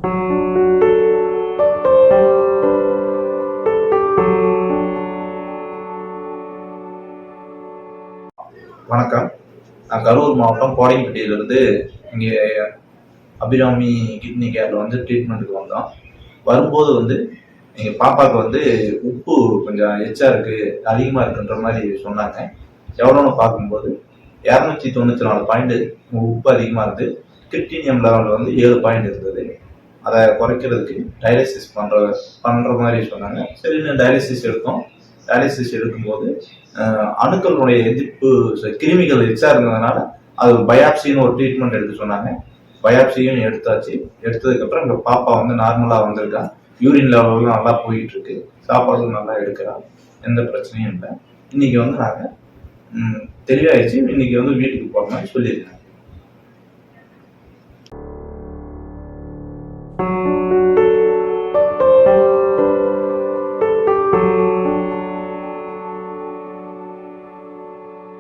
வணக்கம். நான் கரூர் மாவட்டம் கோடைப்பட்டியிலிருந்து இங்கே அபிராமி கிட்னி கேரில் ட்ரீட்மெண்ட்டுக்கு வந்தோம். வரும்போது எங்கள் பாப்பாவுக்கு உப்பு கொஞ்சம் எச்சா இருக்குது, அதிகமாக இருக்குன்ற மாதிரி சொன்னாங்க. எவ்வளோன்னு பார்க்கும்போது 294 பாயிண்ட் உப்பு அதிகமாக இருந்து, கிரிட்டினியம் லெவலில் 7 பாயிண்ட் இருந்தது. அதை குறைக்கிறதுக்கு டயாலிசிஸ் பண்ணுற மாதிரி சொன்னாங்க. சரின்னு டயாலிசிஸ் எடுத்தோம். டயாலிசிஸ் எடுக்கும்போது அணுக்களுடைய எதிர்ப்பு கிருமிகள் எச்சா இருந்ததுனால அது பயாப்சின்னு ஒரு ட்ரீட்மெண்ட் எடுக்க சொன்னாங்க. பயாப்சியும் எடுத்தாச்சு. எடுத்ததுக்கப்புறம் எங்கள் பாப்பா நார்மலாக வந்திருக்கா. யூரின் லெவலும் நல்லா போயிட்டு இருக்கு. சாப்பாடும் நல்லா எடுக்கிறா. எந்த பிரச்சனையும் இல்லை. இன்னைக்கு நாங்கள் தெளிவாயிடுச்சு. இன்னைக்கு வீட்டுக்கு போகிற மாதிரி சொல்லியிருக்கேன்.